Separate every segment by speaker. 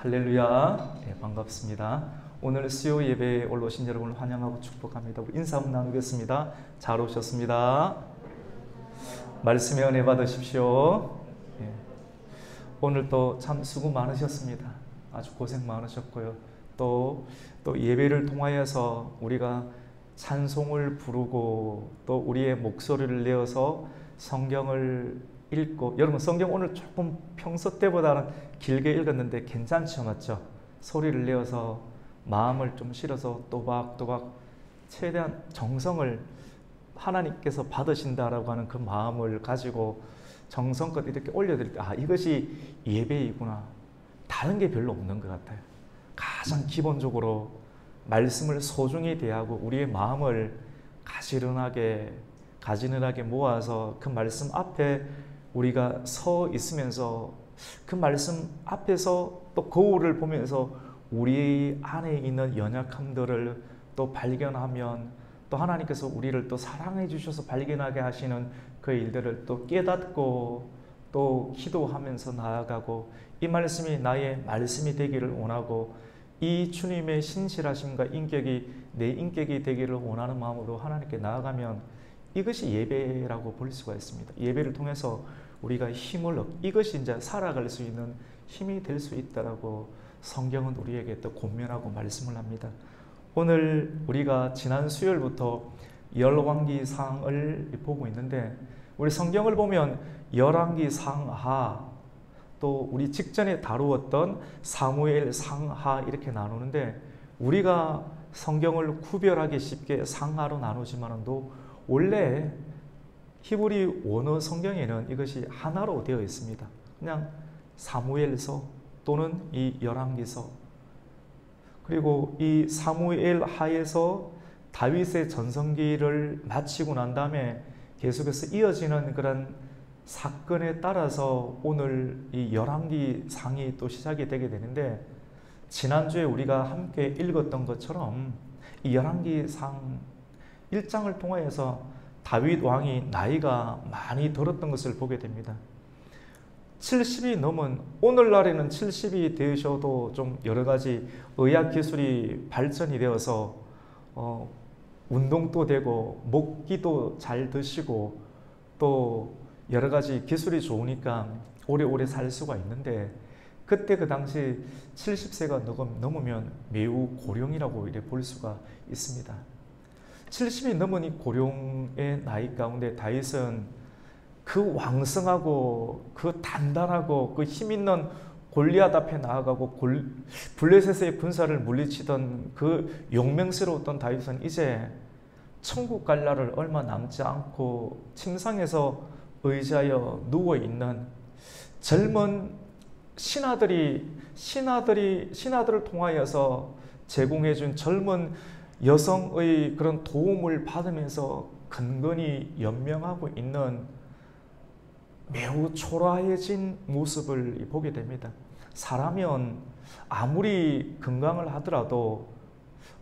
Speaker 1: 할렐루야. 네, 반갑습니다. 오늘 수요 예배에 올라오신 여러분을 환영하고 축복합니다. 우리 인사 한번 나누겠습니다. 잘 오셨습니다. 말씀의 은혜 받으십시오. 네. 오늘 또 참 수고 많으셨습니다. 아주 고생 많으셨고요. 또 예배를 통하여서 우리가 찬송을 부르고 또 우리의 목소리를 내어서 성경을 읽고, 여러분 성경 오늘 조금 평소 때보다는 길게 읽었는데 괜찮죠? 맞죠? 소리를 내어서 마음을 좀 실어서 또박또박 최대한 정성을 하나님께서 받으신다라고 하는 그 마음을 가지고 정성껏 이렇게 올려드릴 때, 이것이 예배이구나. 다른 게 별로 없는 것 같아요. 가장 기본적으로 말씀을 소중히 대하고 우리의 마음을 가지런하게 모아서 그 말씀 앞에 우리가 서 있으면서 그 말씀 앞에서 또 거울을 보면서 우리 안에 있는 연약함들을 또 발견하면, 또 하나님께서 우리를 또 사랑해 주셔서 발견하게 하시는 그 일들을 또 깨닫고 또 기도하면서 나아가고, 이 말씀이 나의 말씀이 되기를 원하고, 이 주님의 신실하심과 인격이 내 인격이 되기를 원하는 마음으로 하나님께 나아가면 이것이 예배라고 볼 수가 있습니다. 예배를 통해서 우리가 힘을 이것이 이제 살아갈 수 있는 힘이 될 수 있다라고 성경은 우리에게 또 권면하고 말씀을 합니다. 오늘 우리가 지난 수요일부터 열왕기상을 보고 있는데, 우리 성경을 보면 열왕기상하, 또 우리 직전에 다루었던 사무엘 상하 이렇게 나누는데, 우리가 성경을 구별하기 쉽게 상하로 나누지만도 원래 히브리 원어 성경에는 이것이 하나로 되어 있습니다. 그냥 사무엘서 또는 이 열왕기서. 그리고 이 사무엘 하에서 다윗의 전성기를 마치고 난 다음에 계속해서 이어지는 그런 사건에 따라서 오늘 이 열왕기상이 또 시작이 되게 되는데, 지난주에 우리가 함께 읽었던 것처럼 이 열왕기상 1장을 통하여서 다윗 왕이 나이가 많이 들었던 것을 보게 됩니다. 70이 넘은, 오늘날에는 70이 되셔도 좀 여러 가지 의학 기술이 발전이 되어서 운동도 되고 먹기도 잘 드시고 또 여러 가지 기술이 좋으니까 오래오래 살 수가 있는데, 그때 그 당시 70세가 넘으면 매우 고령이라고 이렇게 볼 수가 있습니다. 70이 넘은 이 고령의 나이 가운데 다윗은 그 왕성하고 그 단단하고 그 힘있는 골리앗 앞에 나아가고 블레셋의 군사를 물리치던 그 용맹스러웠던 다윗은 이제 천국 갈 날을 얼마 남지 않고 침상에서 의자여 누워있는 젊은 신하들을 통하여서 제공해준 젊은 여성의 그런 도움을 받으면서 근근히 연명하고 있는 매우 초라해진 모습을 보게 됩니다. 사람은 아무리 건강을 하더라도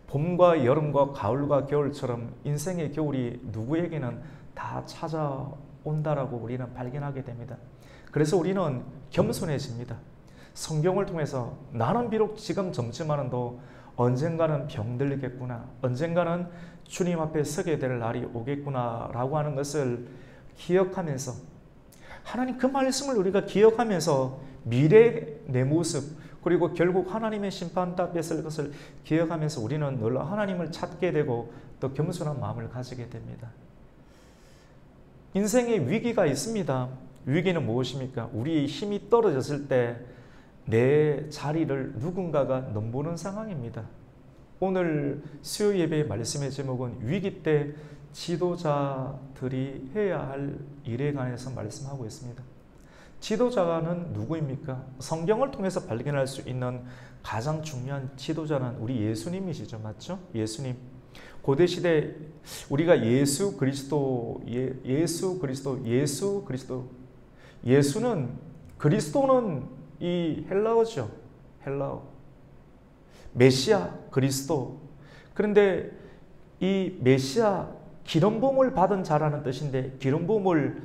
Speaker 1: 봄과 여름과 가을과 겨울처럼 인생의 겨울이 누구에게는 다 찾아온다라고 우리는 발견하게 됩니다. 그래서 우리는 겸손해집니다. 성경을 통해서 나는 비록 지금 젊지만도 언젠가는 병들겠구나, 언젠가는 주님 앞에 서게 될 날이 오겠구나 라고 하는 것을 기억하면서, 하나님 그 말씀을 우리가 기억하면서 미래의 내 모습, 그리고 결국 하나님의 심판답 뺏을 것을 기억하면서 우리는 늘 하나님을 찾게 되고 또 겸손한 마음을 가지게 됩니다. 인생에 위기가 있습니다. 위기는 무엇입니까? 우리의 힘이 떨어졌을 때 내 자리를 누군가가 넘보는 상황입니다. 오늘 수요 예배의 말씀의 제목은 위기 때 지도자들이 해야 할 일에 관해서 말씀하고 있습니다. 지도자는 누구입니까? 성경을 통해서 발견할 수 있는 가장 중요한 지도자는 우리 예수님이시죠. 맞죠? 예수님. 고대시대 우리가 예수 그리스도, 그리스도는 이 헬라어죠. 헬라어. 메시아, 그리스도. 그런데 이 메시아, 기름 부음을 받은 자라는 뜻인데, 기름 부음을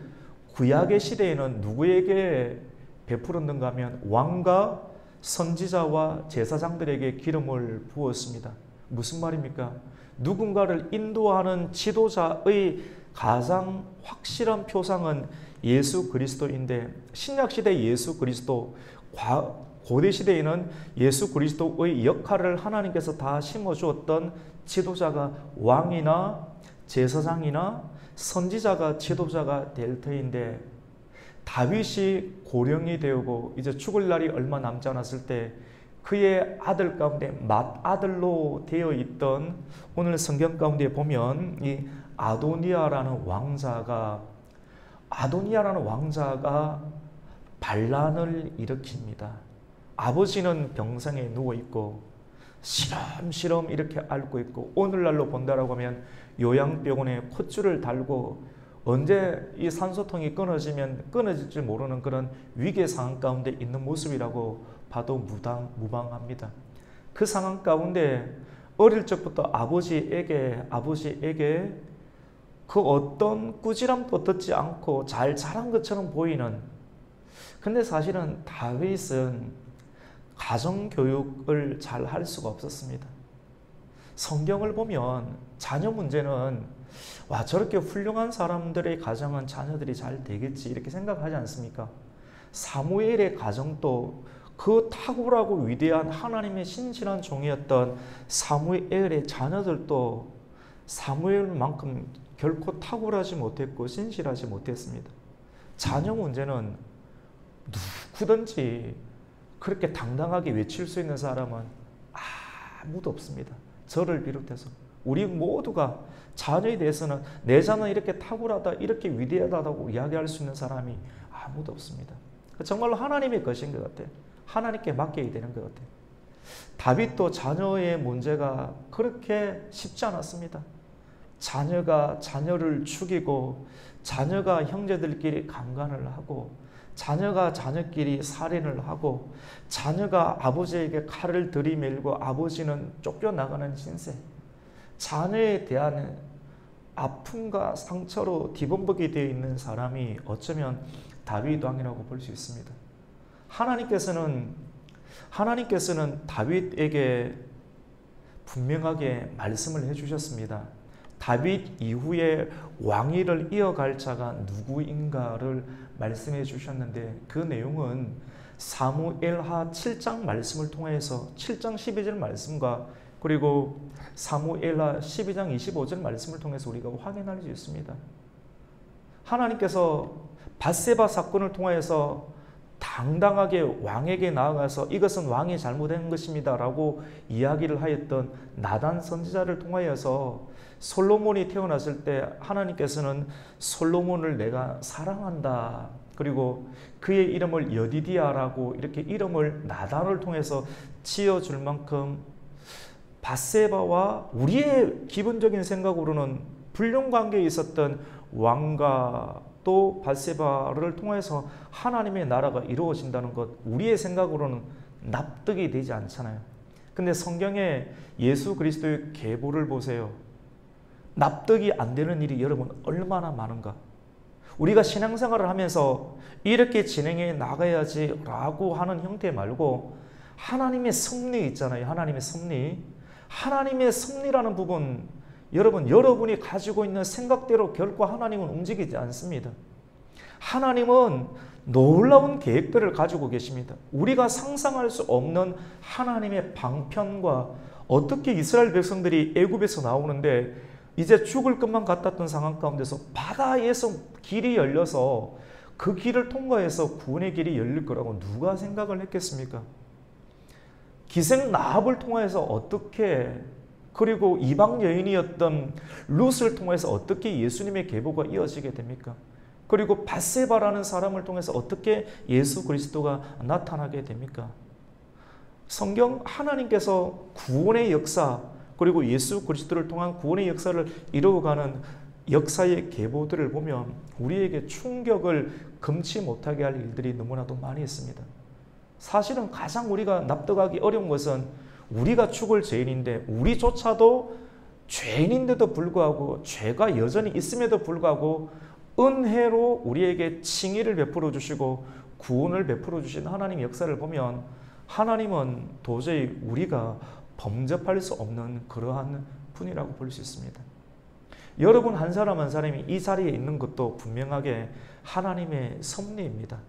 Speaker 1: 구약의 시대에는 누구에게 베풀었는가 하면 왕과 선지자와 제사장들에게 기름을 부었습니다. 무슨 말입니까? 누군가를 인도하는 지도자의 가장 확실한 표상은 예수 그리스도인데, 신약시대 예수 그리스도, 고대시대에는 예수 그리스도의 역할을 하나님께서 다 심어주었던 지도자가 왕이나 제사장이나 선지자가 지도자가 될 터인데, 다윗이 고령이 되고 이제 죽을 날이 얼마 남지 않았을 때 그의 아들 가운데 맏아들로 되어 있던, 오늘 성경 가운데 보면 이 아도니아라는 왕자가 반란을 일으킵니다. 아버지는 병상에 누워있고 시름시름 이렇게 앓고 있고, 오늘날로 본다라고 하면 요양병원에 콧줄을 달고 언제 이 산소통이 끊어질지 모르는 그런 위기의 상황 가운데 있는 모습이라고 봐도 무방합니다. 그 상황 가운데 어릴 적부터 아버지에게 그 어떤 꾸지람도 듣지 않고 잘 자란 것처럼 보이는, 근데 사실은 다윗은 가정교육을 잘 할 수가 없었습니다. 성경을 보면 자녀 문제는 저렇게 훌륭한 사람들의 가정은 자녀들이 잘 되겠지 이렇게 생각하지 않습니까? 사무엘의 가정도 그 탁월하고 위대한 하나님의 신실한 종이었던 사무엘의 자녀들도 사무엘만큼 결코 탁월하지 못했고 신실하지 못했습니다. 자녀 문제는 누구든지 그렇게 당당하게 외칠 수 있는 사람은 아무도 없습니다. 저를 비롯해서 우리 모두가 자녀에 대해서는 내 자녀는 이렇게 탁월하다, 이렇게 위대하다고 이야기할 수 있는 사람이 아무도 없습니다. 정말로 하나님의 것인 것 같아요. 하나님께 맡겨야 되는 것 같아요. 다윗도 자녀의 문제가 그렇게 쉽지 않았습니다. 자녀가 자녀를 죽이고, 자녀가 형제들끼리 강간을 하고, 자녀가 자녀끼리 살인을 하고, 자녀가 아버지에게 칼을 들이밀고 아버지는 쫓겨나가는 신세, 자녀에 대한 아픔과 상처로 뒤범벅이 되어 있는 사람이 어쩌면 다윗 왕이라고 볼 수 있습니다. 하나님께서는 다윗에게 분명하게 말씀을 해주셨습니다. 다윗 이후에 왕위를 이어갈 자가 누구인가를 말씀해 주셨는데, 그 내용은 사무엘하 7장 말씀을 통해서 7장 12절 말씀과 그리고 사무엘하 12장 25절 말씀을 통해서 우리가 확인할 수 있습니다. 하나님께서 밧세바 사건을 통해서 당당하게 왕에게 나아가서 이것은 왕이 잘못한 것입니다 라고 이야기를 하였던 나단 선지자를 통하여서 솔로몬이 태어났을 때 하나님께서는 솔로몬을 내가 사랑한다, 그리고 그의 이름을 여디디아라고 이렇게 이름을 나단을 통해서 지어줄 만큼 밧세바와 우리의 기본적인 생각으로는 불륜관계에 있었던 왕과 또 밧세바를 통해서 하나님의 나라가 이루어진다는 것, 우리의 생각으로는 납득이 되지 않잖아요. 근데 성경에 예수 그리스도의 계보를 보세요. 납득이 안 되는 일이 여러분 얼마나 많은가. 우리가 신앙생활을 하면서 이렇게 진행해 나가야지 라고 하는 형태 말고 하나님의 섭리 있잖아요. 하나님의 섭리. 하나님의 섭리라는 부분, 여러분이 가지고 있는 생각대로 결코 하나님은 움직이지 않습니다. 하나님은 놀라운 계획들을 가지고 계십니다. 우리가 상상할 수 없는 하나님의 방편과, 어떻게 이스라엘 백성들이 애굽에서 나오는데 이제 죽을 것만 같았던 상황 가운데서 바다에서 길이 열려서 그 길을 통과해서 구원의 길이 열릴 거라고 누가 생각을 했겠습니까? 기생 라합을 통해서 어떻게, 그리고 이방 여인이었던 룻을 통해서 어떻게 예수님의 계보가 이어지게 됩니까? 그리고 밧세바라는 사람을 통해서 어떻게 예수 그리스도가 나타나게 됩니까? 성경 하나님께서 구원의 역사, 그리고 예수 그리스도를 통한 구원의 역사를 이루어가는 역사의 계보들을 보면 우리에게 충격을 금치 못하게 할 일들이 너무나도 많이 있습니다. 사실은 가장 우리가 납득하기 어려운 것은 우리가 죽을 죄인인데, 우리조차도 죄인인데도 불구하고, 죄가 여전히 있음에도 불구하고 은혜로 우리에게 칭의를 베풀어 주시고 구원을 베풀어 주신 하나님의 역사를 보면 하나님은 도저히 우리가 범접할 수 없는 그러한 분이라고 볼 수 있습니다. 여러분 한 사람 한 사람이 이 자리에 있는 것도 분명하게 하나님의 섭리입니다.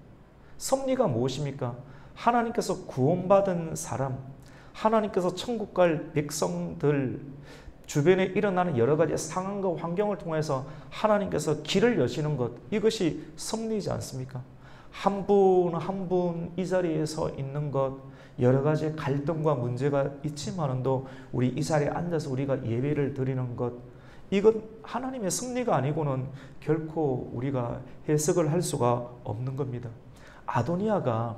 Speaker 1: 섭리가 무엇입니까? 하나님께서 구원받은 사람, 하나님께서 천국 갈 백성들, 주변에 일어나는 여러 가지 상황과 환경을 통해서 하나님께서 길을 여시는 것, 이것이 섭리이지 않습니까? 한 분 한 분 이 자리에 서 있는 것, 여러 가지 갈등과 문제가 있지만도 우리 이 자리에 앉아서 우리가 예배를 드리는 것, 이건 하나님의 섭리가 아니고는 결코 우리가 해석을 할 수가 없는 겁니다. 아도니아가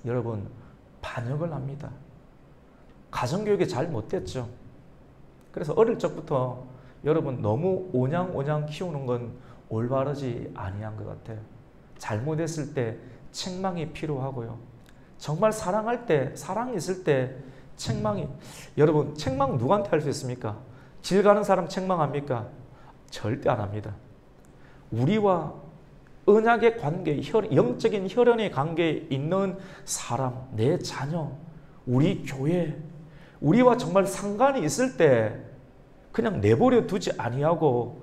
Speaker 1: 여러분 반역을 합니다. 가정교육이 잘 못됐죠. 그래서 어릴 적부터 여러분 너무 오냥오냥 키우는 건 올바르지 아니한 것 같아요. 잘못했을 때 책망이 필요하고요. 정말 사랑할 때, 사랑이 있을 때 책망이, 여러분 책망 누구한테 할 수 있습니까? 길 가는 사람 책망합니까? 절대 안 합니다. 우리와 언약의 관계, 영적인 혈연의 관계에 있는 사람, 내 자녀, 우리 교회, 우리와 정말 상관이 있을 때 그냥 내버려 두지 아니하고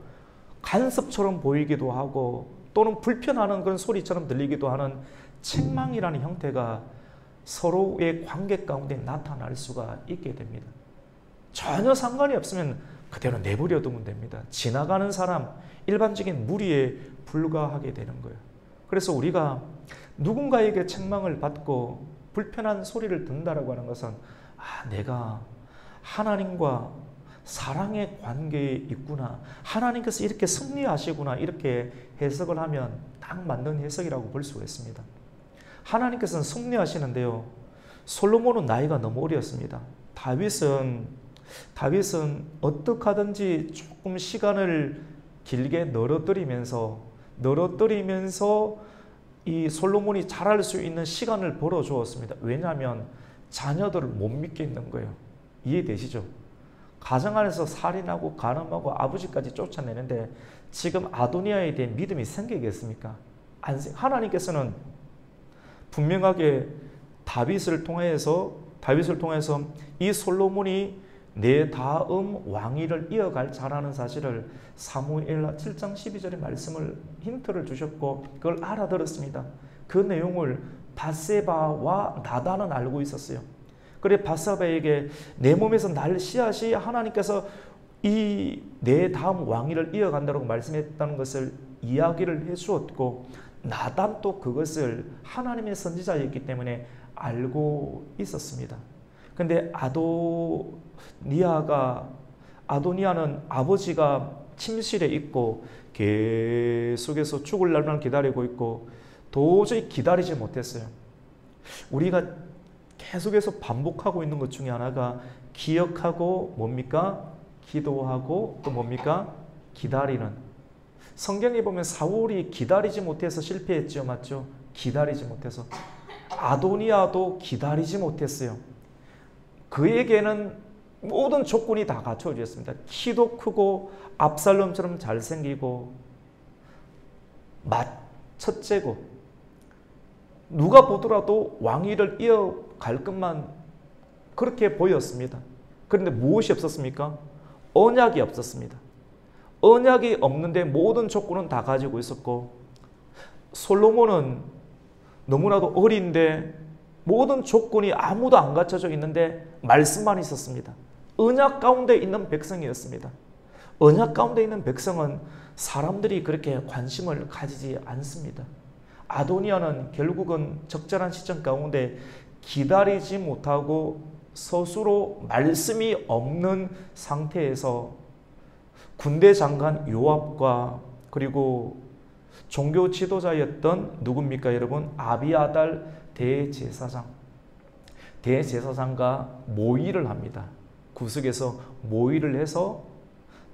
Speaker 1: 간섭처럼 보이기도 하고 또는 불편하는 그런 소리처럼 들리기도 하는 책망이라는 형태가 서로의 관계 가운데 나타날 수가 있게 됩니다. 전혀 상관이 없으면 그대로 내버려 두면 됩니다. 지나가는 사람, 일반적인 무리에 불과하게 되는 거예요. 그래서 우리가 누군가에게 책망을 받고 불편한 소리를 듣는다라고 하는 것은 내가 하나님과 사랑의 관계에 있구나, 하나님께서 이렇게 섭리하시구나, 이렇게 해석을 하면 딱 맞는 해석이라고 볼 수가 있습니다. 하나님께서는 섭리하시는데요, 솔로몬은 나이가 너무 어렸습니다. 다윗은 어떻게 하든지 조금 시간을 길게 늘어뜨리면서 이 솔로몬이 잘할 수 있는 시간을 벌어주었습니다. 왜냐하면 자녀들을 못 믿겠는 거예요. 이해되시죠? 가정 안에서 살인하고 간음하고 아버지까지 쫓아내는데 지금 아도니아에 대한 믿음이 생기겠습니까? 하나님께서는 분명하게 다윗을 통해서 이 솔로몬이 내 다음 왕위를 이어갈 자라는 사실을 사무엘하 7장 12절의 말씀을 힌트를 주셨고 그걸 알아들었습니다. 그 내용을 밧세바와 나단은 알고 있었어요. 그래 밧세바에게 내 몸에서 날 씨앗이 하나님께서 이 내 다음 왕위를 이어간다고 말씀했다는 것을 이야기를 해주었고 나단도 그것을 하나님의 선지자였기 때문에 알고 있었습니다. 근데 아도니아는 아버지가 침실에 있고 계속해서 죽을 날만 기다리고 있고 도저히 기다리지 못했어요. 우리가 계속해서 반복하고 있는 것 중에 하나가 기억하고 뭡니까? 기도하고 또 뭡니까? 기다리는. 성경에 보면 사울이 기다리지 못해서 실패했죠. 맞죠? 기다리지 못해서. 아도니아도 기다리지 못했어요. 그에게는 모든 조건이 다 갖춰졌습니다. 키도 크고 압살롬처럼 잘생기고 첫째고 누가 보더라도 왕위를 이어갈 것만 그렇게 보였습니다. 그런데 무엇이 없었습니까? 언약이 없었습니다. 언약이 없는데 모든 조건은 다 가지고 있었고 솔로몬은 너무나도 어린데 모든 조건이 아무도 안 갖춰져 있는데 말씀만 있었습니다. 언약 가운데 있는 백성이었습니다. 언약 가운데 있는 백성은 사람들이 그렇게 관심을 가지지 않습니다. 아도니아는 결국은 적절한 시점 가운데 기다리지 못하고 스스로 말씀이 없는 상태에서 군대 장관 요압과 그리고 종교 지도자였던 누굽니까 여러분? 아비아달 대제사장과 모의를 합니다. 구석에서 모의를 해서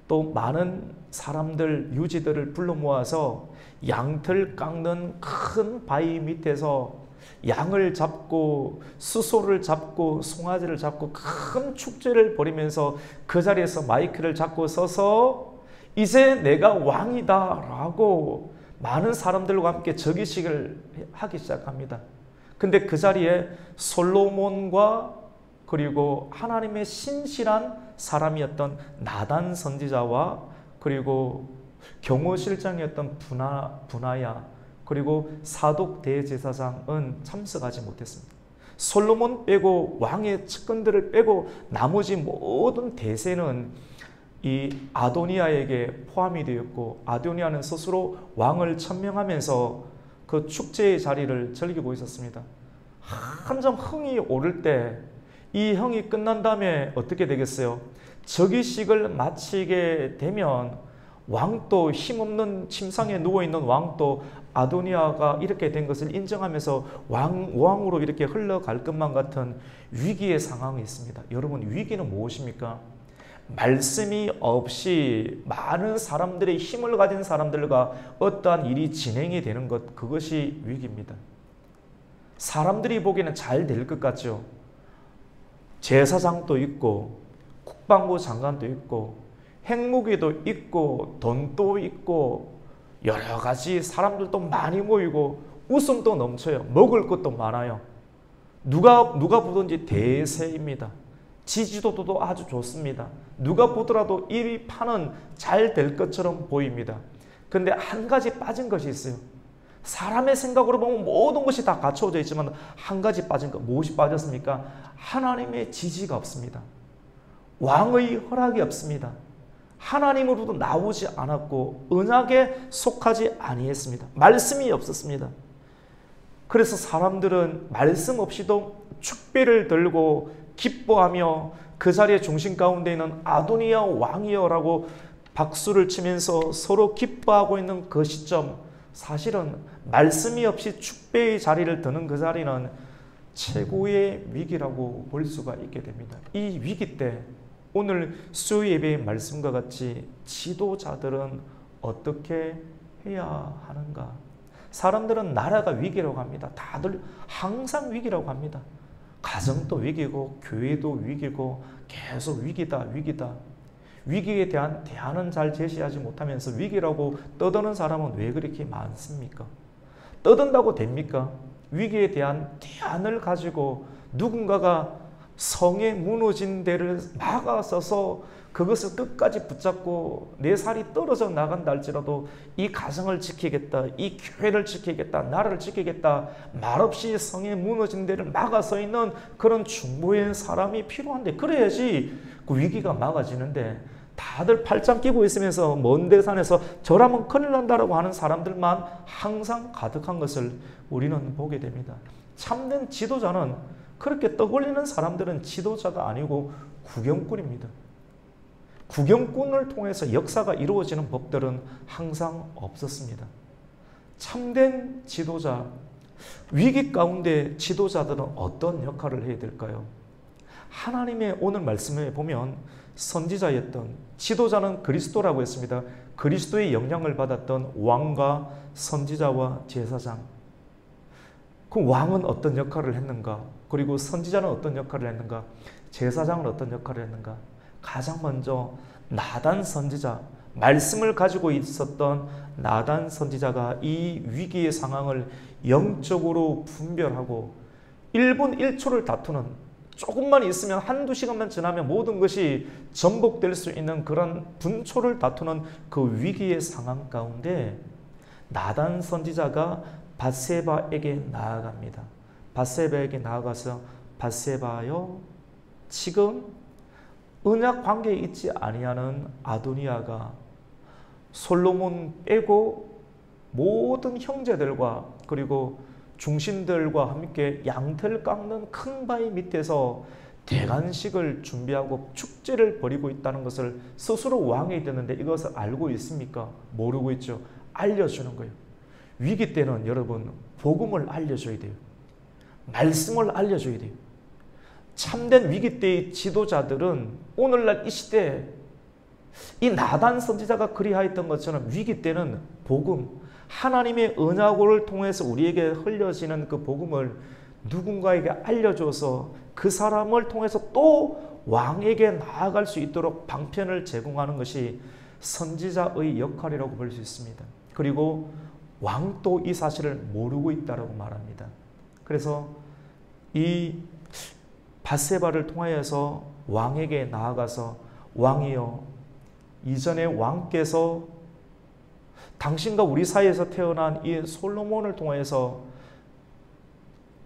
Speaker 1: 또 많은 사람들, 유지들을 불러 모아서 양털 깎는 큰 바위 밑에서 양을 잡고 수소를 잡고 송아지를 잡고 큰 축제를 벌이면서 그 자리에서 마이크를 잡고 서서 이제 내가 왕이다 라고 많은 사람들과 함께 즉위식을 하기 시작합니다. 근데 그 자리에 솔로몬과 그리고 하나님의 신실한 사람이었던 나단 선지자와 그리고 경호실장이었던 분하야 그리고 사독 대제사장은 참석하지 못했습니다. 솔로몬 빼고 왕의 측근들을 빼고 나머지 모든 대세는 이 아도니아에게 포함이 되었고 아도니아는 스스로 왕을 천명하면서 그 축제의 자리를 즐기고 있었습니다. 한점 흥이 오를 때 이 흥이 끝난 다음에 어떻게 되겠어요? 즉위식을 마치게 되면 왕도 힘없는 침상에 누워있는 왕도 아도니아가 이렇게 된 것을 인정하면서 왕으로 이렇게 흘러갈 것만 같은 위기의 상황이 있습니다. 여러분, 위기는 무엇입니까? 말씀이 없이 많은 사람들의 힘을 가진 사람들과 어떠한 일이 진행이 되는 것, 그것이 위기입니다. 사람들이 보기에는 잘 될 것 같죠. 제사장도 있고 국방부 장관도 있고 핵무기도 있고 돈도 있고 여러 가지 사람들도 많이 모이고 웃음도 넘쳐요. 먹을 것도 많아요. 누가 보든지 대세입니다. 지지도도 아주 좋습니다. 누가 보더라도 이 판은 잘 될 것처럼 보입니다. 근데 한 가지 빠진 것이 있어요. 사람의 생각으로 보면 모든 것이 다 갖춰져 있지만 한 가지 빠진 것, 무엇이 빠졌습니까? 하나님의 지지가 없습니다. 왕의 허락이 없습니다. 하나님으로도 나오지 않았고 언약에 속하지 아니했습니다. 말씀이 없었습니다. 그래서 사람들은 말씀 없이도 축배를 들고 기뻐하며 그 자리의 중심 가운데 있는 아도니아 왕이여라고 박수를 치면서 서로 기뻐하고 있는 그 시점, 사실은 말씀이 없이 축배의 자리를 드는 그 자리는 최고의 위기라고 볼 수가 있게 됩니다. 이 위기 때 오늘 수요 예배의 말씀과 같이 지도자들은 어떻게 해야 하는가? 사람들은 나라가 위기라고 합니다. 다들 항상 위기라고 합니다. 가정도 위기고 교회도 위기고 계속 위기다. 위기에 대한 대안은 잘 제시하지 못하면서 위기라고 떠드는 사람은 왜 그렇게 많습니까? 떠든다고 됩니까? 위기에 대한 대안을 가지고 누군가가 성에 무너진 데를 막아서서 그것을 끝까지 붙잡고 내 살이 떨어져 나간다 할지라도 이 가정을 지키겠다, 이 교회를 지키겠다, 나라를 지키겠다, 말없이 성에 무너진 데를 막아서 있는 그런 중보의 사람이 필요한데, 그래야지 그 위기가 막아지는데, 다들 팔짱 끼고 있으면서 먼 대산에서 저라면 큰일 난다라고 하는 사람들만 항상 가득한 것을 우리는 보게 됩니다. 참된 지도자는, 그렇게 떠올리는 사람들은 지도자가 아니고 구경꾼입니다. 구경꾼을 통해서 역사가 이루어지는 법들은 항상 없었습니다. 참된 지도자, 위기 가운데 지도자들은 어떤 역할을 해야 될까요? 하나님의 오늘 말씀에 보면 선지자였던 지도자는 그리스도라고 했습니다. 그리스도의 영향을 받았던 왕과 선지자와 제사장. 그 왕은 어떤 역할을 했는가? 그리고 선지자는 어떤 역할을 했는가? 제사장은 어떤 역할을 했는가? 가장 먼저 나단 선지자, 말씀을 가지고 있었던 나단 선지자가 이 위기의 상황을 영적으로 분별하고 1분 1초를 다투는, 조금만 있으면 한두 시간만 지나면 모든 것이 전복될 수 있는 그런 분초를 다투는 그 위기의 상황 가운데 나단 선지자가 밧세바에게 나아갑니다. 밧세바에게 나아가서 밧세바여, 지금 언약 관계에 있지 아니하는 아도니아가 솔로몬 빼고 모든 형제들과 그리고 중신들과 함께 양털 깎는 큰 바위 밑에서 대관식을 준비하고 축제를 벌이고 있다는 것을 스스로 왕이 되는데 이것을 알고 있습니까? 모르고 있죠. 알려주는 거예요. 위기 때는 여러분 복음을 알려줘야 돼요. 말씀을 알려줘야 돼요. 참된 위기 때의 지도자들은 오늘날 이 시대에 이 나단 선지자가 그리하였던 것처럼 위기 때는 복음, 하나님의 언약을 통해서 우리에게 흘려지는 그 복음을 누군가에게 알려줘서 그 사람을 통해서 또 왕에게 나아갈 수 있도록 방편을 제공하는 것이 선지자의 역할이라고 볼 수 있습니다. 그리고 왕도 이 사실을 모르고 있다고 말합니다. 그래서 이 밧세바를 통하여서 왕에게 나아가서 왕이여, 이전에 왕께서 당신과 우리 사이에서 태어난 이 솔로몬을 통해서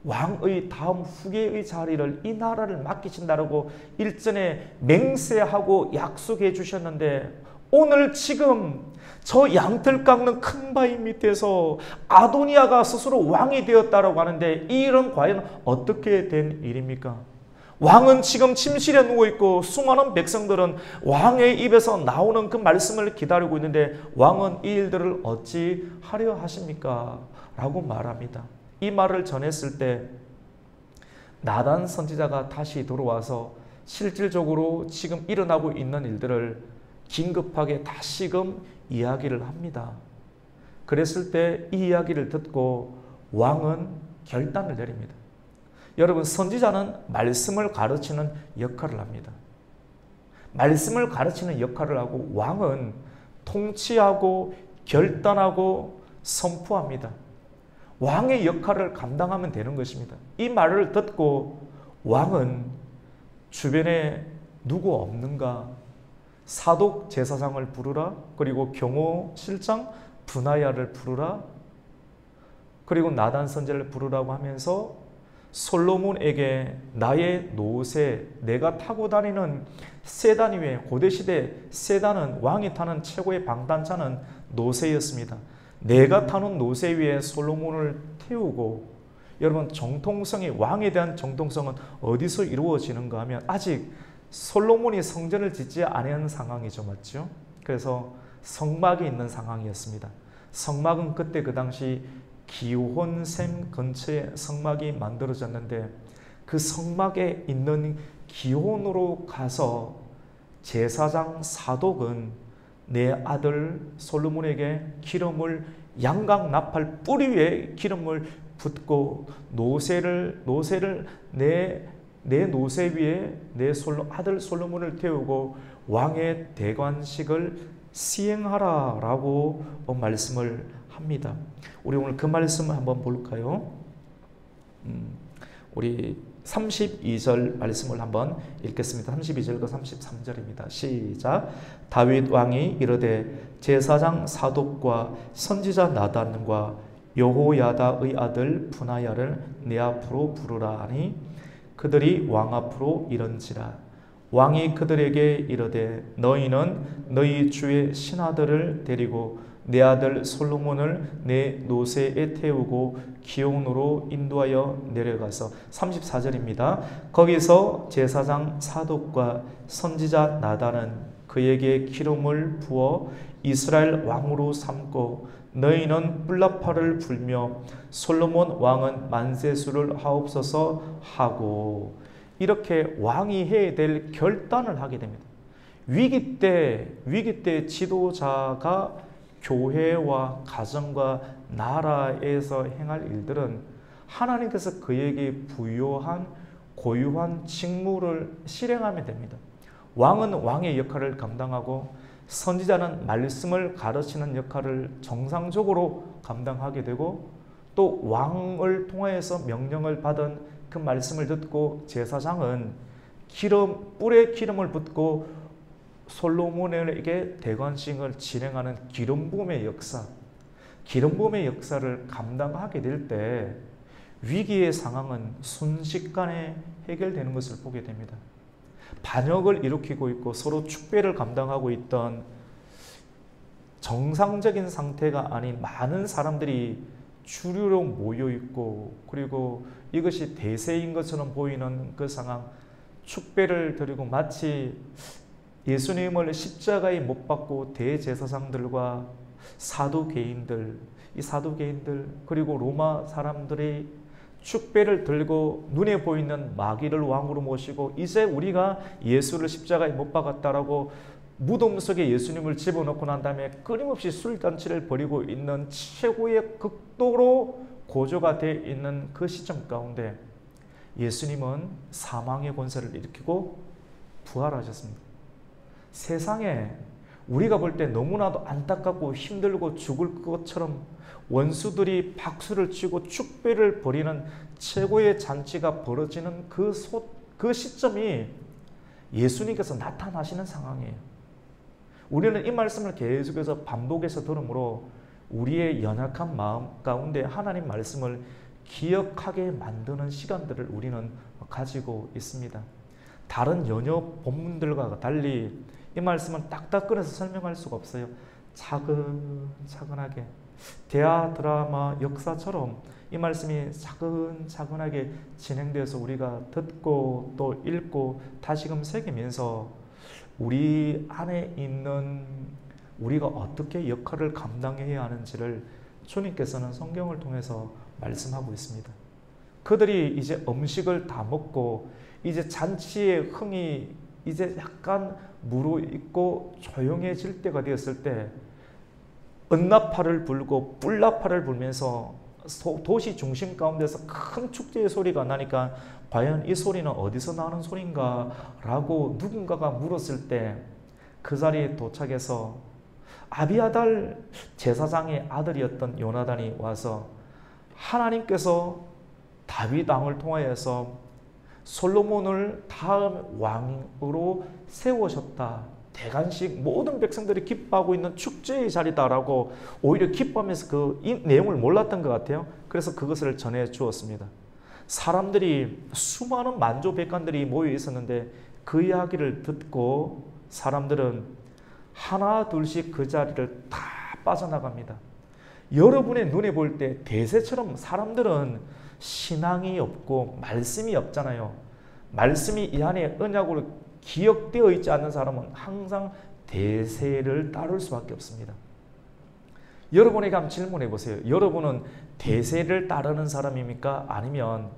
Speaker 1: 왕의 다음 후계의 자리를, 이 나라를 맡기신다라고 일전에 맹세하고 약속해 주셨는데, 오늘 지금 저 양털 깎는 큰 바위 밑에서 아도니아가 스스로 왕이 되었다라고 하는데, 이 일은 과연 어떻게 된 일입니까? 왕은 지금 침실에 누워있고 수많은 백성들은 왕의 입에서 나오는 그 말씀을 기다리고 있는데, 왕은 이 일들을 어찌 하려 하십니까? 라고 말합니다. 이 말을 전했을 때 나단 선지자가 다시 돌아와서 실질적으로 지금 일어나고 있는 일들을 긴급하게 다시금 이야기를 합니다. 그랬을 때 이 이야기를 듣고 왕은 결단을 내립니다. 여러분, 선지자는 말씀을 가르치는 역할을 합니다. 말씀을 가르치는 역할을 하고, 왕은 통치하고 결단하고 선포합니다. 왕의 역할을 감당하면 되는 것입니다. 이 말을 듣고 왕은 주변에 누구 없는가? 사독 제사장을 부르라. 그리고 경호 실장 브나야를 부르라. 그리고 나단 선지자를 부르라고 하면서 솔로몬에게 나의 노새, 내가 타고 다니는 세단 위에, 고대시대 세단은 왕이 타는 최고의 방단차는 노새였습니다. 내가 타는 노새 위에 솔로몬을 태우고, 여러분, 정통성이, 왕에 대한 정통성은 어디서 이루어지는가 하면 아직 솔로몬이 성전을 짓지 않은 상황이죠. 맞죠? 그래서 성막이 있는 상황이었습니다. 성막은 그때 그 당시 기혼샘 근처에 성막이 만들어졌는데, 그 성막에 있는 기혼으로 가서 제사장 사독은 내 아들 솔로몬에게 기름을, 양각 나팔 뿌리 위에 기름을 붓고 노새를 내 노새 위에 내 아들 솔로몬을 태우고 왕의 대관식을 시행하라 라고 말씀을 합니다. 우리 오늘 그 말씀을 한번 볼까요? 우리 32절 말씀을 한번 읽겠습니다. 32절과 33절입니다. 시작. 다윗 왕이 이르되 제사장 사독과 선지자 나단과 여호야다의 아들 브나야를 내 앞으로 부르라 하니 그들이 왕 앞으로 이른지라. 왕이 그들에게 이르되 너희는 너희 주의 신하들을 데리고 내 아들 솔로몬을 내 노새에 태우고 기온으로 인도하여 내려가서, 34절입니다. 거기서 제사장 사독과 선지자 나단은 그에게 기름을 부어 이스라엘 왕으로 삼고 너희는 뿔나팔을 불며 솔로몬 왕은 만세수를 하옵소서 하고, 이렇게 왕이 해야 될 결단을 하게 됩니다. 위기 때 지도자가 교회와 가정과 나라에서 행할 일들은 하나님께서 그에게 부여한 고유한 직무를 실행하면 됩니다. 왕은 왕의 역할을 감당하고 선지자는 말씀을 가르치는 역할을 정상적으로 감당하게 되고, 또 왕을 통하여서 명령을 받은 그 말씀을 듣고 제사장은 뿔에 기름을 붓고 솔로몬에게 대관식을 진행하는 기름 부음의 역사를 감당하게 될 때 위기의 상황은 순식간에 해결되는 것을 보게 됩니다. 반역을 일으키고 있고 서로 축배를 감당하고 있던 정상적인 상태가 아닌 많은 사람들이 주류로 모여 있고, 그리고 이것이 대세인 것처럼 보이는 그 상황, 축배를 드리고 마치 예수님을 십자가에 못 박고 대제사장들과 사두개인들, 이 사두개인들 그리고 로마 사람들이 축배를 들고 눈에 보이는 마귀를 왕으로 모시고 이제 우리가 예수를 십자가에 못 박았다라고 무덤 속에 예수님을 집어넣고 난 다음에 끊임없이 술잔치를 벌이고 있는 최고의 극도로 고조가 되어 있는 그 시점 가운데 예수님은 사망의 권세를 일으키고 부활하셨습니다. 세상에 우리가 볼 때 너무나도 안타깝고 힘들고 죽을 것처럼 원수들이 박수를 치고 축배를 벌이는 최고의 잔치가 벌어지는 그 시점이 예수님께서 나타나시는 상황이에요. 우리는 이 말씀을 계속해서 반복해서 들으므로 우리의 연약한 마음 가운데 하나님 말씀을 기억하게 만드는 시간들을 우리는 가지고 있습니다. 다른 연여 본문들과 달리 이 말씀은 딱딱 꺼내서 설명할 수가 없어요. 차근차근하게 대하 드라마 역사처럼 이 말씀이 차근차근하게 진행돼서 우리가 듣고 또 읽고 다시금 새기면서 우리 안에 있는 우리가 어떻게 역할을 감당해야 하는지를 주님께서는 성경을 통해서 말씀하고 있습니다. 그들이 이제 음식을 다 먹고 이제 잔치의 흥이 이제 약간 무르익고 조용해질 때가 되었을 때 은나팔을 불고 뿔나팔을 불면서 도시 중심 가운데서 큰 축제의 소리가 나니까 과연 이 소리는 어디서 나는 소리인가 라고 누군가가 물었을 때 그 자리에 도착해서 아비아달 제사장의 아들이었던 요나단이 와서 하나님께서 다윗 왕을 통하여서 솔로몬을 다음 왕으로 세우셨다. 대관식 모든 백성들이 기뻐하고 있는 축제의 자리다라고 오히려 기뻐하면서 이 내용을 몰랐던 것 같아요. 그래서 그것을 전해 주었습니다. 사람들이 수많은 만조백관들이 모여 있었는데 그 이야기를 듣고 사람들은 하나 둘씩 그 자리를 다 빠져나갑니다. 여러분의 눈에 볼 때 대세처럼 사람들은 신앙이 없고 말씀이 없잖아요. 말씀이 이 안에 언약으로 기억되어 있지 않는 사람은 항상 대세를 따를 수밖에 없습니다. 여러분에게 한번 질문해 보세요. 여러분은 대세를 따르는 사람입니까? 아니면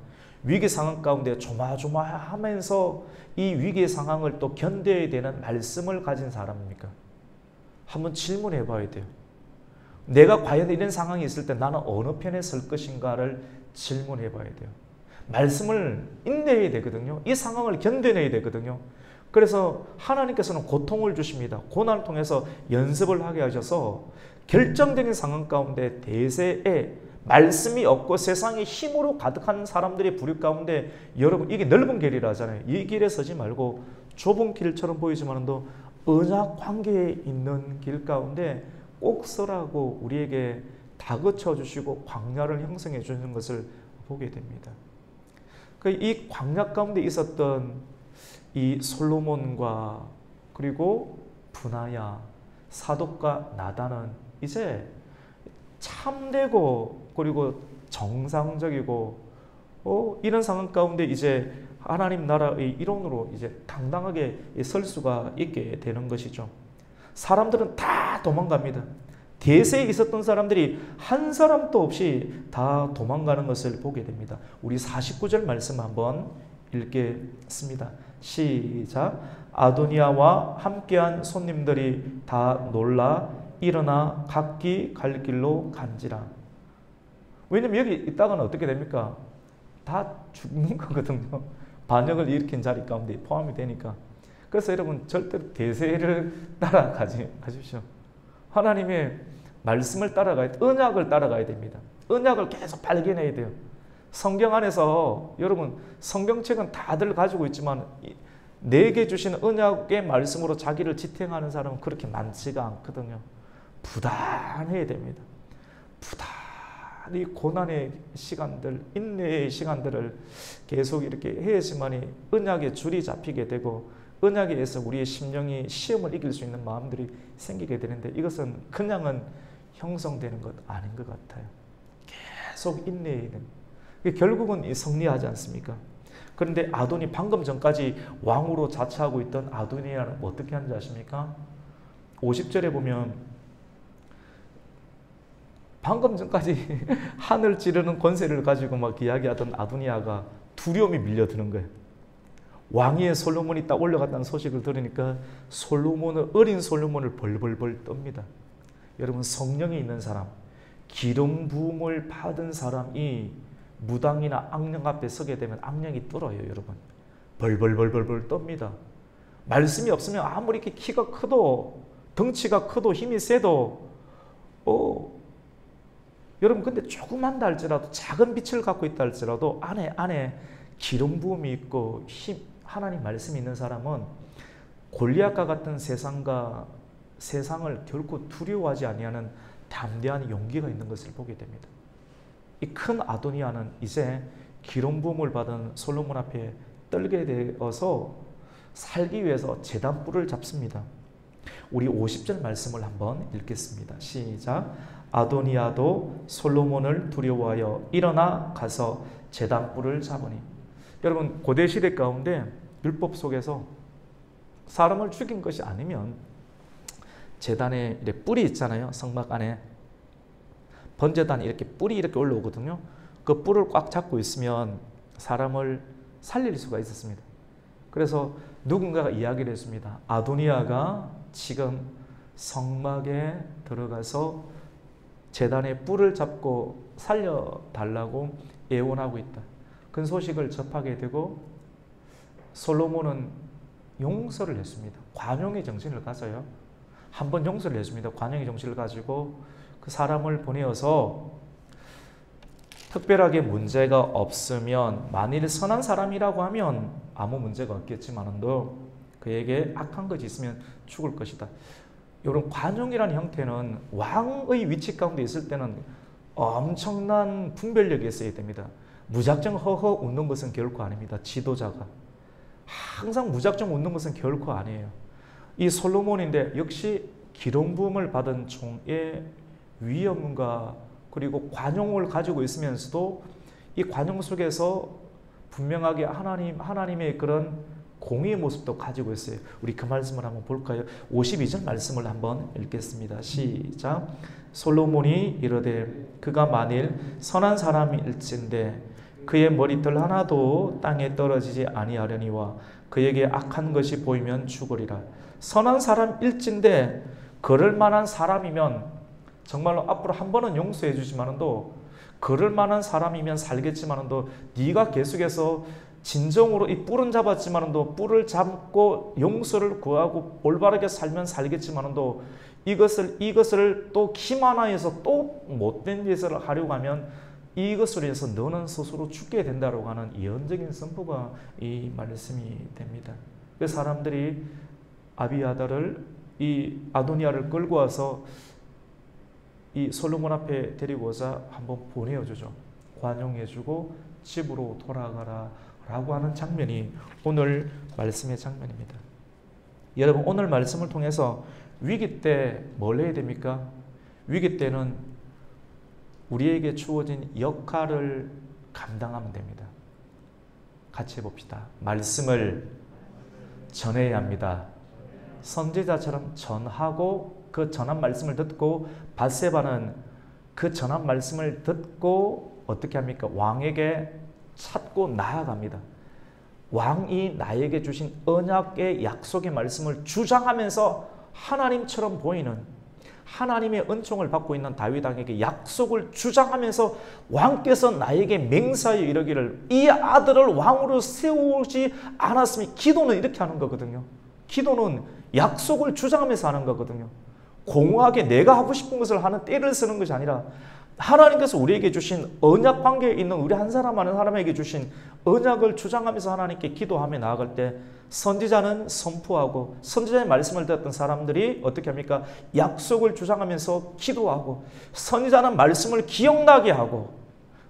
Speaker 1: 위기 상황 가운데 조마조마하면서 이 위기의 상황을 또 견뎌야 되는 말씀을 가진 사람입니까? 한번 질문해 봐야 돼요. 내가 과연 이런 상황이 있을 때 나는 어느 편에 설 것인가를 질문해 봐야 돼요. 말씀을 인내해야 되거든요. 이 상황을 견뎌내야 되거든요. 그래서 하나님께서는 고통을 주십니다. 고난을 통해서 연습을 하게 하셔서 결정적인 상황 가운데 대세에 말씀이 없고 세상의 힘으로 가득한 사람들의 부류 가운데 여러분 이게 넓은 길이라 하잖아요. 이 길에 서지 말고 좁은 길처럼 보이지만도 언약 관계에 있는 길 가운데 꼭 서라고 우리에게 다그쳐 주시고 광야를 형성해 주는 것을 보게 됩니다. 이 광야 가운데 있었던 이 솔로몬과 그리고 분하야 사독과 나단은 이제 참되고 그리고 정상적이고 이런 상황 가운데 이제 하나님 나라의 일원으로 이제 당당하게 설 수가 있게 되는 것이죠. 사람들은 다 도망갑니다. 대세에 있었던 사람들이 한 사람도 없이 다 도망가는 것을 보게 됩니다. 우리 49절 말씀 한번 읽겠습니다. 시작. 아도니아와 함께한 손님들이 다 놀라 일어나 각기 갈 길로 간지라. 왜냐면 여기 있다가는 어떻게 됩니까? 다 죽는 거거든요. 반역을 일으킨 자리 가운데 포함이 되니까. 그래서 여러분 절대로 대세를 따라가지 마십시오. 하나님의 말씀을 따라가야 돼. 언약을 따라가야 됩니다. 언약을 계속 발견해야 돼요. 성경 안에서 여러분 성경책은 다들 가지고 있지만 내게 주신 언약의 말씀으로 자기를 지탱하는 사람은 그렇게 많지가 않거든요. 부단해야 됩니다. 부단히 고난의 시간들, 인내의 시간들을 계속 이렇게 해야지만이 언약의 줄이 잡히게 되고 언약에 의해서 우리의 심령이 시험을 이길 수 있는 마음들이 생기게 되는데 이것은 그냥은 형성되는 것 아닌 것 같아요. 계속 인내해야 됩니다. 결국은 승리하지 않습니까? 그런데 아도니 방금 전까지 왕으로 자처하고 있던 아도니아는 어떻게 하는지 아십니까? 50절에 보면 방금 전까지 하늘 찌르는 권세를 가지고 막 이야기하던 아도니아가 두려움이 밀려드는 거예요. 왕위에 솔로몬이 딱 올라갔다는 소식을 들으니까 어린 솔로몬을 벌벌벌 떱니다. 여러분 성령이 있는 사람, 기름 부음을 받은 사람이 무당이나 악령 앞에 서게 되면 악령이 떨어요. 여러분 벌벌벌벌 떱니다. 말씀이 없으면 아무리 이렇게 키가 크도 덩치가 크도 힘이 세도 여러분 근데 조그만다 할지라도 작은 빛을 갖고 있다 할지라도 안에 기름 부음이 있고 하나님 말씀이 있는 사람은 골리앗과 같은 세상을 결코 두려워하지 아니하는 담대한 용기가 있는 것을 보게 됩니다. 이 큰 아도니아는 이제 기름 부음을 받은 솔로몬 앞에 떨게 되어서 살기 위해서 제단 뿔을 잡습니다. 우리 50절 말씀을 한번 읽겠습니다. 시작. 아도니아도 솔로몬을 두려워하여 일어나 가서 제단 뿔을 잡으니. 여러분 고대 시대 가운데 율법 속에서 사람을 죽인 것이 아니면 제단에 이렇게 뿔이 있잖아요. 성막 안에 번제단에 이렇게 뿔이 이렇게 올라오거든요. 그 뿔을 꽉 잡고 있으면 사람을 살릴 수가 있었습니다. 그래서 누군가가 이야기를 했습니다. 아도니아가 지금 성막에 들어가서 제단에 뿔을 잡고 살려달라고 애원하고 있다. 그 소식을 접하게 되고 솔로몬은 용서를 했습니다. 관용의 정신을 가져요. 한번 용서를 했습니다. 관용의 정신을 가지고 그 사람을 보내어서 특별하게 문제가 없으면 만일 선한 사람이라고 하면 아무 문제가 없겠지만도 그에게 악한 것이 있으면 죽을 것이다. 이런 관용이라는 형태는 왕의 위치 가운데 있을 때는 엄청난 분별력이 있어야 됩니다. 무작정 허허 웃는 것은 결코 아닙니다. 지도자가 항상 무작정 웃는 것은 결코 아니에요. 이 솔로몬인데 역시 기름 부음을 받은 종의 위엄과 그리고 관용을 가지고 있으면서도 이 관용 속에서 분명하게 하나님의 그런 공의의 모습도 가지고 있어요. 우리 그 말씀을 한번 볼까요? 52절 말씀을 한번 읽겠습니다. 시작. 솔로몬이 이르되 그가 만일 선한 사람일진데 그의 머리털 하나도 땅에 떨어지지 아니하려니와 그에게 악한 것이 보이면 죽으리라. 선한 사람일진데 그럴 만한 사람이면 정말로 앞으로 한 번은 용서해 주지만도 그럴 만한 사람이면 살겠지만도 네가 계속해서 진정으로 이 뿔은 잡았지만도 뿔을 잡고 용서를 구하고 올바르게 살면 살겠지만도 이것을 또 기만하여서 또 못된 짓을 하려고 하면 이것으로 해서 너는 스스로 죽게 된다고 하는 예언적인 선포가 이 말씀이 됩니다. 그 사람들이 아비아달을 이 아도니아를 끌고 와서 이 솔로몬 앞에 데리고 오자 한번 보내어주죠. 관용해주고 집으로 돌아가라 라고 하는 장면이 오늘 말씀의 장면입니다. 여러분 오늘 말씀을 통해서 위기 때 뭘 해야 됩니까? 위기 때는 우리에게 주어진 역할을 감당하면 됩니다. 같이 해봅시다. 말씀을 전해야 합니다. 선지자처럼 전하고 그 전한 말씀을 듣고 밧세바는 그 전한 말씀을 듣고 어떻게 합니까? 왕에게 찾고 나아갑니다. 왕이 나에게 주신 언약의 약속의 말씀을 주장하면서 하나님처럼 보이는 하나님의 은총을 받고 있는 다윗 왕에게 약속을 주장하면서 왕께서 나에게 맹세하여 이르기를 이 아들을 왕으로 세우지 않았으면 기도는 이렇게 하는 거거든요. 기도는 약속을 주장하면서 하는 거거든요. 공허하게 내가 하고 싶은 것을 하는 때를 쓰는 것이 아니라 하나님께서 우리에게 주신 언약 관계에 있는 우리 한 사람 한 사람에게 주신 언약을 주장하면서 하나님께 기도하며 나아갈 때 선지자는 선포하고 선지자의 말씀을 듣던 사람들이 어떻게 합니까? 약속을 주장하면서 기도하고 선지자는 말씀을 기억나게 하고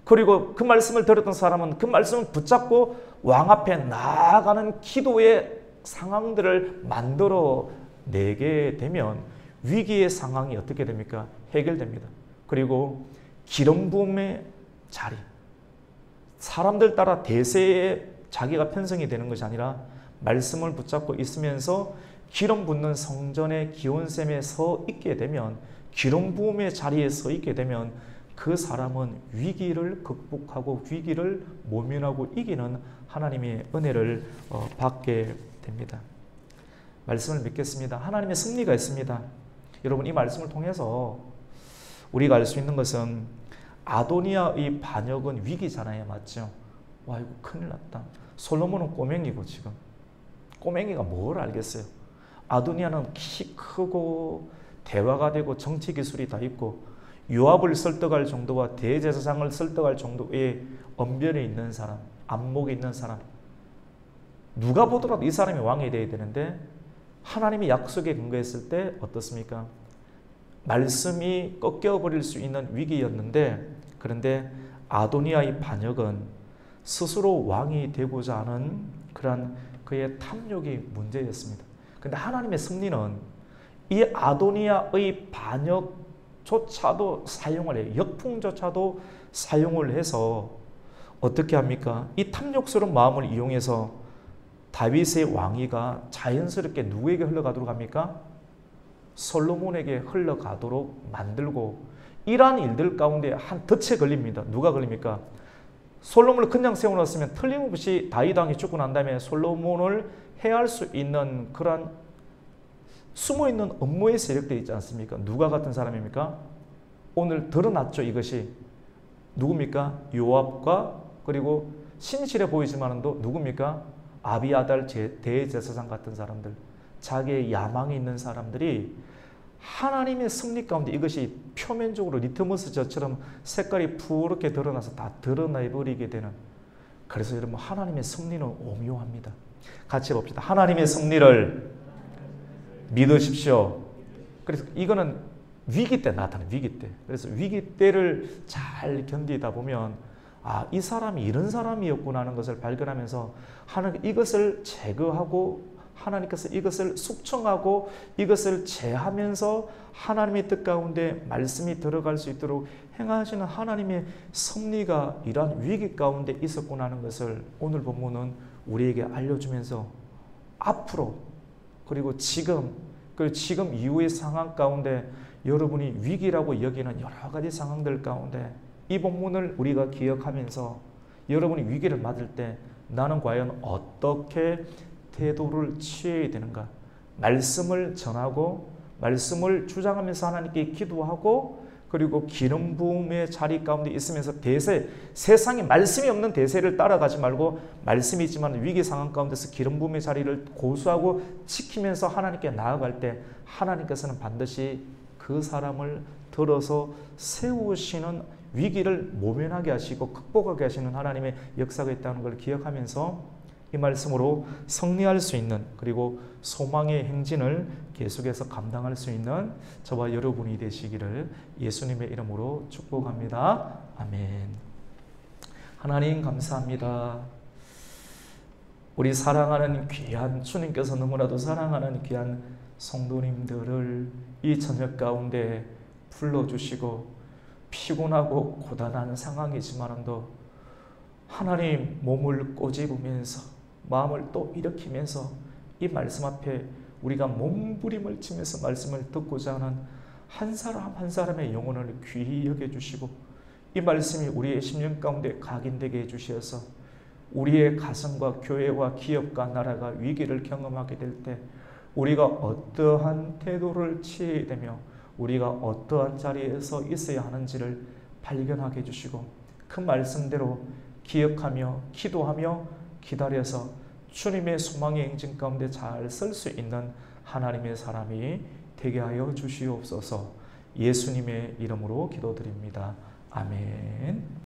Speaker 1: 그리고 그 말씀을 들었던 사람은 그 말씀을 붙잡고 왕 앞에 나아가는 기도의 상황들을 만들어 내게 되면 위기의 상황이 어떻게 됩니까? 해결됩니다. 그리고 기름 부음의 자리, 사람들 따라 대세에 자기가 편성이 되는 것이 아니라 말씀을 붙잡고 있으면서 기름 붓는 성전의 기온샘에 서 있게 되면 기름 부음의 자리에 서 있게 되면 그 사람은 위기를 극복하고 위기를 모면하고 이기는 하나님의 은혜를 받게 됩니다. 말씀을 믿겠습니다. 하나님의 승리가 있습니다. 여러분 이 말씀을 통해서 우리가 알 수 있는 것은 아도니아의 반역은 위기잖아요. 맞죠? 와 이거 큰일 났다. 솔로몬은 꼬맹이고 지금 꼬맹이가 뭘 알겠어요. 아도니아는 키 크고 대화가 되고 정치 기술이 다 있고 요압을 설득할 정도와 대제사장을 설득할 정도의 언변이 있는 사람, 안목이 있는 사람, 누가 보더라도 이 사람이 왕이 되어야 되는데 하나님이 약속에 근거했을 때 어떻습니까? 말씀이 꺾여버릴 수 있는 위기였는데, 그런데 아도니아의 반역은 스스로 왕이 되고자 하는 그런 그의 탐욕이 문제였습니다. 그런데 하나님의 승리는 이 아도니아의 반역조차도 사용을 해요. 역풍조차도 사용을 해서 어떻게 합니까? 이 탐욕스러운 마음을 이용해서 다윗의 왕위가 자연스럽게 누구에게 흘러가도록 합니까? 솔로몬에게 흘러가도록 만들고, 이러한 일들 가운데 한 덫에 걸립니다. 누가 걸립니까? 솔로몬을 그냥 세워놨으면 틀림없이 다윗 왕이 죽고 난 다음에 솔로몬을 해할 수 있는 그러한 숨어있는 업무의 세력들이 있지 않습니까? 누가 같은 사람입니까? 오늘 드러났죠. 이것이 누굽니까? 요압과, 그리고 신실해 보이지만도 누굽니까? 아비아달 대제사장 같은 사람들, 자기의 야망이 있는 사람들이 하나님의 승리 가운데 이것이 표면적으로 리트머스 젖처럼 색깔이 푸르게 드러나서 다 드러나버리게 되는, 그래서 여러분 하나님의 승리는 오묘합니다. 같이 봅시다. 하나님의 승리를 믿으십시오. 그래서 이거는 위기 때 나타나는, 위기 때. 그래서 위기 때를 잘 견디다 보면 이 사람이 이런 사람이었구나 하는 것을 발견하면서 하나님 이것을 제거하고 하나님께서 이것을 숙청하고 이것을 제하면서 하나님의 뜻 가운데 말씀이 들어갈 수 있도록 행하시는 하나님의 섭리가 이러한 위기 가운데 있었구나 하는 것을 오늘 본문은 우리에게 알려주면서 앞으로, 그리고 지금 이후의 상황 가운데 여러분이 위기라고 여기는 여러 가지 상황들 가운데 이 본문을 우리가 기억하면서 여러분이 위기를 맞을 때 나는 과연 어떻게 태도를 취해야 되는가? 말씀을 전하고 말씀을 주장하면서 하나님께 기도하고, 그리고 기름 부음의 자리 가운데 있으면서 세상에 말씀이 없는 대세를 따라가지 말고 말씀이 있지만 위기 상황 가운데서 기름 부음의 자리를 고수하고 지키면서 하나님께 나아갈 때 하나님께서는 반드시 그 사람을 들어서 세우시는, 위기를 모면하게 하시고 극복하게 하시는 하나님의 역사가 있다는 걸 기억하면서 이 말씀으로 승리할 수 있는, 그리고 소망의 행진을 계속해서 감당할 수 있는 저와 여러분이 되시기를 예수님의 이름으로 축복합니다. 아멘. 하나님 감사합니다. 우리 사랑하는 귀한, 주님께서 너무나도 사랑하는 귀한 성도님들을 이 저녁 가운데 불러주시고 피곤하고 고단한 상황이지만도 하나님 몸을 꼬집으면서 마음을 또 일으키면서 이 말씀 앞에 우리가 몸부림을 치면서 말씀을 듣고자 하는 한 사람 한 사람의 영혼을 귀히 여겨주시고 이 말씀이 우리의 심령 가운데 각인되게 해주셔서 우리의 가정과 교회와 기업과 나라가 위기를 경험하게 될 때 우리가 어떠한 태도를 취해야 되며 우리가 어떠한 자리에서 있어야 하는지를 발견하게 해주시고 그 말씀대로 기억하며 기도하며 기다려서 주님의 소망의 행진 가운데 잘 설 수 있는 하나님의 사람이 되게 하여 주시옵소서. 예수님의 이름으로 기도드립니다. 아멘.